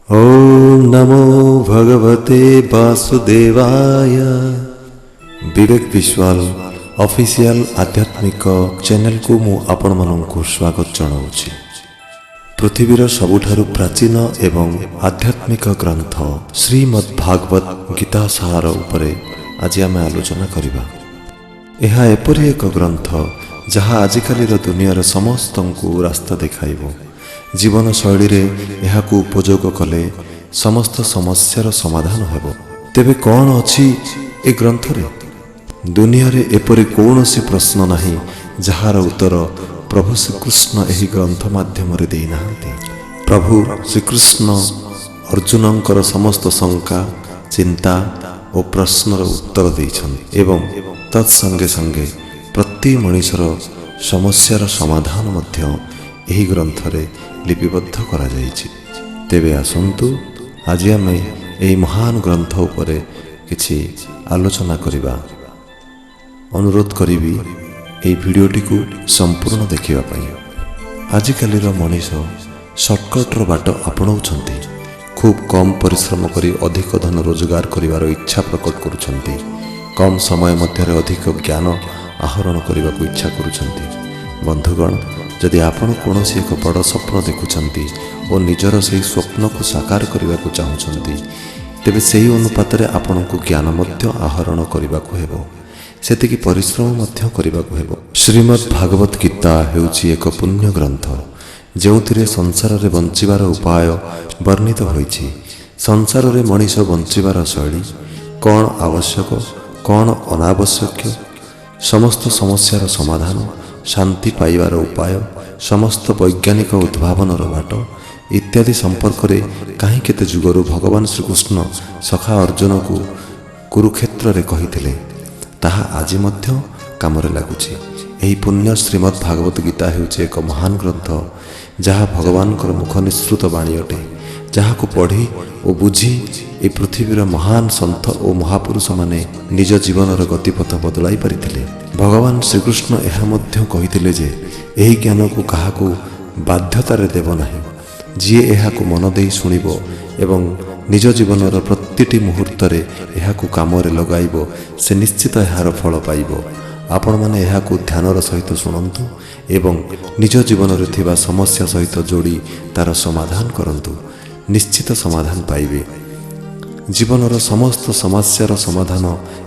ओम नमो भगवते वासुदेवाय। विवेक विश्वाल ऑफिशियल आध्यात्मिक चैनल को मु आपण माननकु स्वागत जनाउछि। पृथ्वीर सबुठारु प्राचीन एवं आध्यात्मिक ग्रंथ श्रीमद् भागवत गीता सार उपरे आज आम आलोचना करिबा। यह एपरि एक ग्रंथ जहाँ आजिकालीर दुनियार समस्तंकु रास्ता देखाइबो। जीवन शैली रे एहाकु उपयोग कले समस्त समस्यार समाधान हेबो। तेबे कौन अछि ए ग्रंथ रे? दुनिया रे एपरि कौनसी प्रश्न नाही जहार उत्तर प्रभु श्रीकृष्ण एही ग्रंथ माध्यम रे देई नाहंती। प्रभु श्रीकृष्ण अर्जुनंकर समस्त शंका चिंता और प्रश्नर उत्तर दैछन्ति एवं तत्संगे संगे प्रति मनुष्यर समस्यार समाधान मध्य एही ग्रंथ रे लिपिबद्ध करा जायछि। तेबे आसंतु आज आमे एही महान ग्रंथ उपरे किछि आलोचना करिबा। अनुरोध करिबी एही भिडियोटी को संपूर्ण देखिबा पई। आजिकालीर मनीष शॉर्टकट रो बाट आपणाउछन्ति। खूब कम परिश्रम करी अधिक धन रोजगार करिवार इच्छा प्रकट करुछन्ति। कम समय मध्य अधिक ज्ञान आहरण करने को इच्छा करुछन्ति। बंधुगण, जदि आपण कौनसी एक बड़ स्वप्न देखुछन्ति और निजर से स्वप्न को साकार करने को चाहूछन्ति, तेबे सेही अनुपात रे आपण को ज्ञान मध्य आहरण करने को हेबो। सेतिकी परिश्रम मध्य करने को हेबो। श्रीमद् भागवत गीता हेउछि एक पुण्य ग्रंथ जेउथिरे संसार रे बंचिबार उपाय वर्णित होइछि। संसार रे मनीष बंचिबार शैली, कौन आवश्यक कौन अनावश्यक, समस्त समस्यार समाधान, शांति पाइबार उपाय, समस्त वैज्ञानिक उद्भावनर बाट इत्यादि संपर्क रे काहे केते जुगरु भगवान श्रीकृष्ण सखा अर्जुन को कुरुक्षेत्र रे कहिथिले, ताहा आज मध्य कामरे लागुछि। एही पुण्य श्रीमद् भागवत गीता हेउछि एक महान ग्रंथ जहाँ भगवान मुख निःसृत बाणी अटे, जहाँ को पढ़ी और बुझी ए पृथ्वीर महान सन्थ और महापुरुष माने निज जीवनर गतिपथ बदलाई पारिथिले। भगवान श्रीकृष्ण एहा मध्य कहिथिले जे एही ज्ञान को काहाकू बाध्यतारे देव नाही। जिए एहाकू मन देई सुनिबो एवं निज जीवनर प्रतिटी मुहूर्त रे एहाकू कामरे लगाइबो, से निश्चित एहार फल पाइबो। आपण माने एहाकू ध्यानर सहित सुनंतु एवं निज जीवन रे थिबा समस्या सहित जोड़ी तार समाधान करंतु, निश्चित समाधान पाइबे। जीवनर समस्त समस्यार समाधान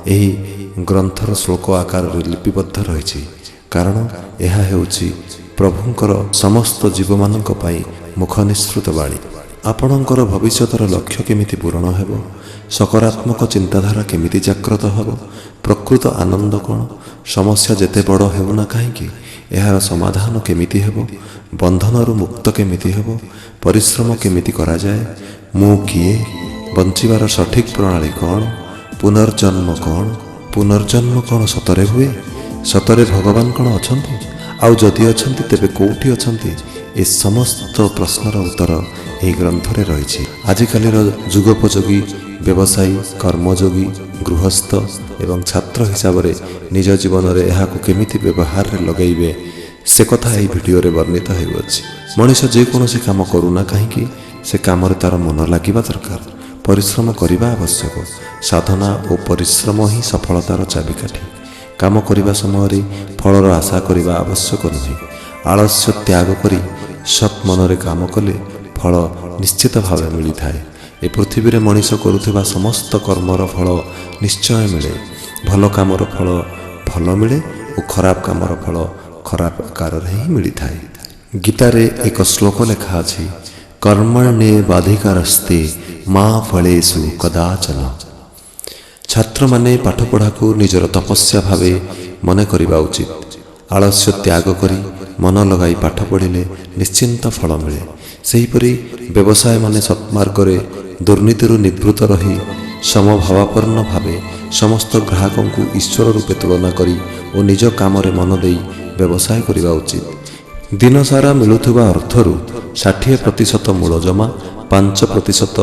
एही ग्रंथर श्लोक आकार लिपिबद्ध रहिछि। कारण एहा हेउछि प्रभुंकर समस्त जीवमानंक पई मुख निःसृत बाणी। आपणकर भविष्यतर लक्ष्य केमिति पूरण हेबो, सकारात्मक चिंताधारा केमिति जागृत हेबो, प्रकृत आनंद कौन, समस्या जेते बड़ हेउ ना काहेकि एहार समाधान केमिति हेबो, बंधनरु मुक्त केमिति हेबो, परिश्रम केमिति करा जाए, मु किए, बंचिबार सठिक प्रणाली कौन, पुनर्जन्म कौन सतरे हुए, सतरे भगवान कौन अछंती, आउ जदि अछंती तेबे कोउठी अछंती, ए समस्त प्रश्नर उत्तर एही ग्रंथ रे रहिछि। आजिकालीर जुगोपयोगी व्यवसायी, कर्मयोगी, गृहस्थ एवं छात्र हिसाब रे निज जीवन रे एहाकू केमिति व्यवहार रे लगैबे से कथा एही भिडियो रे वर्णित हेउछि। मनुष्य जे कोनोसी काम करूना काहेकि से काम रे तार मन लागिबा दरकार, परिश्रम करिबा आवश्यक। साधना और परिश्रम ही सफलतार चाबिकाठी। काम करिबा समय रे फलर आशा करिबा आवश्यक नहे। आलस्य त्याग करी सत् मन रे काम कले फल निश्चित भावे मिली थाए। ए पृथ्वी रे मनुष्य करुथिबा समस्त कर्मर फल निश्चय मिले। भल कामर फल भल मिले और खराब कामर फल खराब आकार रे ही मिली थाए। गीता रे एक श्लोक लेखा अछि, कर्मण्ये बाधिकारस्ते मा फलेषु कदाचन। छात्र माने पाठ पढ़ा को निजर तपस्या भावे मन करिबा उचित। आलस्य त्याग करी मन लगाई पाठ पढ़िले निश्चिंत फल मिले। सेहीपरि व्यवसाय माने सत्मार्ग रे दुर्नीति निवृत्त रही समभावापन्न भावे समस्त ग्राहकों को ईश्वर रूपे तुलना करी और निज काम रे मन देई व्यवसाय करिबा उचित। दिन सारा मिलुथुबा अर्थरु 60% मूल जमा, 5%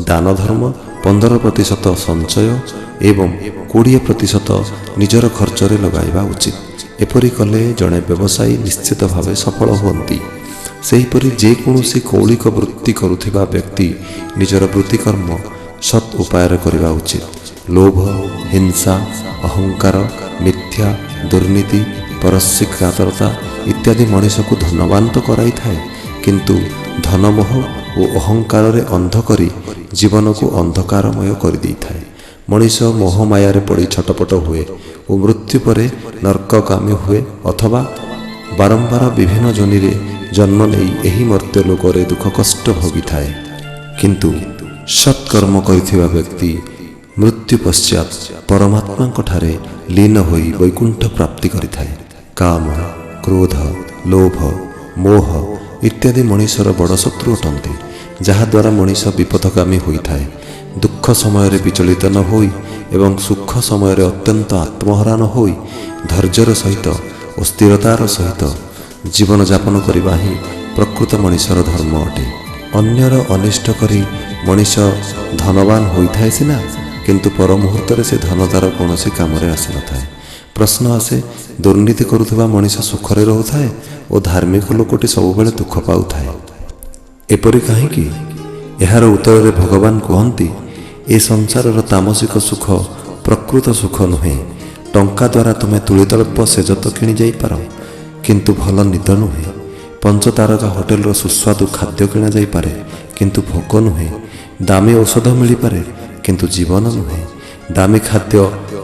दान धर्म, 15% संचय एवं 20% निजर खर्च रे लगाइबा उचित। एपरि कले जड़े व्यवसायी निश्चित भावे सफल हुअन्ति। ସେହିପରି ଯେକୌଣସି କୌଳିକ ବୃତ୍ତି କରୁଥିବା ବ୍ୟକ୍ତି ନିଜର ବୃତ୍ତିକର୍ମ ସତ୍ ଉପାୟରେ କରିବା ଉଚିତ। ଲୋଭ, ହିଂସା, ଅହଙ୍କାର, ମିଥ୍ୟା, ଦୁର୍ନୀତି, ପରଶ୍ରୀକାତରତା ଇତ୍ୟାଦି ମଣିଷକୁ ଧନବାନ ତ କରାଇଥାଏ, କିନ୍ତୁ ଧନମୋହ ଓ ଅହଙ୍କାରରେ ଅନ୍ଧ କରି ଜୀବନକୁ ଅନ୍ଧକାରମୟ କରିଦେଇଥାଏ। ମଣିଷ ମୋହମାୟାରେ ପଡ଼ି ଛଟପଟ ହୁଏ ଓ ମୃତ୍ୟୁ ପରେ ନର୍କଗାମୀ ହୁଏ ଅଥବା ବାରମ୍ବାର ବିଭିନ୍ନ ଯୋନିରେ ଜନ୍ମ ନେଇ ଏହି ମର୍ତ୍ତ୍ୟ ଲୋକରେ ଦୁଃଖ କଷ୍ଟ ଭୋଗିଥାଏ। କିନ୍ତୁ ସତ୍କର୍ମ କରିଥିବା ବ୍ୟକ୍ତି ମୃତ୍ୟୁ ପଶ୍ଚାତ୍ ପରମାତ୍ମାଙ୍କଠାରେ ଲୀନ ହୋଇ ବୈକୁଣ୍ଠ ପ୍ରାପ୍ତି କରିଥାଏ। କାମ, କ୍ରୋଧ, ଲୋଭ, ମୋହ ଇତ୍ୟାଦି ମଣିଷର ବଡ଼ ଶତ୍ରୁ ଅଟନ୍ତି, ଯାହାଦ୍ୱାରା ମଣିଷ ବିପଦଗାମୀ ହୋଇଥାଏ। ଦୁଃଖ ସମୟରେ ବିଚଳିତ ନ ହୋଇ ଏବଂ ସୁଖ ସମୟରେ ଅତ୍ୟନ୍ତ ଆତ୍ମହରା ନ ହୋଇ ଧୈର୍ଯ୍ୟର ସହିତ ଓ ସ୍ଥିରତାର ସହିତ ଜୀବନଯାପନ କରିବା ହିଁ ପ୍ରକୃତ ମଣିଷର ଧର୍ମ ଅଟେ। ଅନ୍ୟର ଅନିଷ୍ଟ କରି ମଣିଷ ଧନବାନ ହୋଇଥାଏ ସିନା, କିନ୍ତୁ ପର ମୁହୂର୍ତ୍ତରେ ସେ ଧନ ତାର କୌଣସି କାମରେ ଆସିନଥାଏ। ପ୍ରଶ୍ନ ଆସେ, ଦୁର୍ନୀତି କରୁଥିବା ମଣିଷ ସୁଖରେ ରହୁଥାଏ ଓ ଧାର୍ମିକ ଲୋକଟି ସବୁବେଳେ ଦୁଃଖ ପାଉଥାଏ, ଏପରି କାହିଁକି? ଏହାର ଉତ୍ତରରେ ଭଗବାନ କୁହନ୍ତି, ଏ ସଂସାରର ତାମସିକ ସୁଖ ପ୍ରକୃତ ସୁଖ ନୁହେଁ। ଟଙ୍କା ଦ୍ୱାରା ତୁମେ ତୁଳିତଳ୍ପ ସେଜ ତ କିଣି ଯାଇପାର, କିନ୍ତୁ ଭଲ ନିଦ ନୁହେଁ। ପଞ୍ଚତାରକା ହୋଟେଲର ସୁସ୍ୱାଦୁ ଖାଦ୍ୟ କିଣାଯାଇପାରେ, କିନ୍ତୁ ଭୋକ ନୁହେଁ। ଦାମୀ ଔଷଧ ମିଳିପାରେ, କିନ୍ତୁ ଜୀବନ ନୁହେଁ। ଦାମୀ ଖାଦ୍ୟ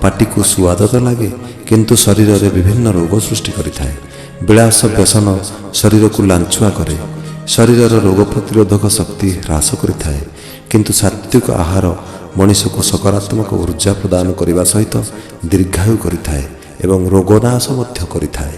ପାଟିକୁ ସୁଆଦ ତ ଲାଗେ, କିନ୍ତୁ ଶରୀରରେ ବିଭିନ୍ନ ରୋଗ ସୃଷ୍ଟି କରିଥାଏ। ବିଳାସ ବ୍ୟସନ ଶରୀରକୁ ଲାଞ୍ଚୁଆ କରେ, ଶରୀରର ରୋଗ ପ୍ରତିରୋଧକ ଶକ୍ତି ହ୍ରାସ କରିଥାଏ। କିନ୍ତୁ ସାତ୍ତ୍ୱିକ ଆହାର ମଣିଷକୁ ସକାରାତ୍ମକ ଉର୍ଜା ପ୍ରଦାନ କରିବା ସହିତ ଦୀର୍ଘାୟୁ କରିଥାଏ ଏବଂ ରୋଗନାଶ ମଧ୍ୟ କରିଥାଏ।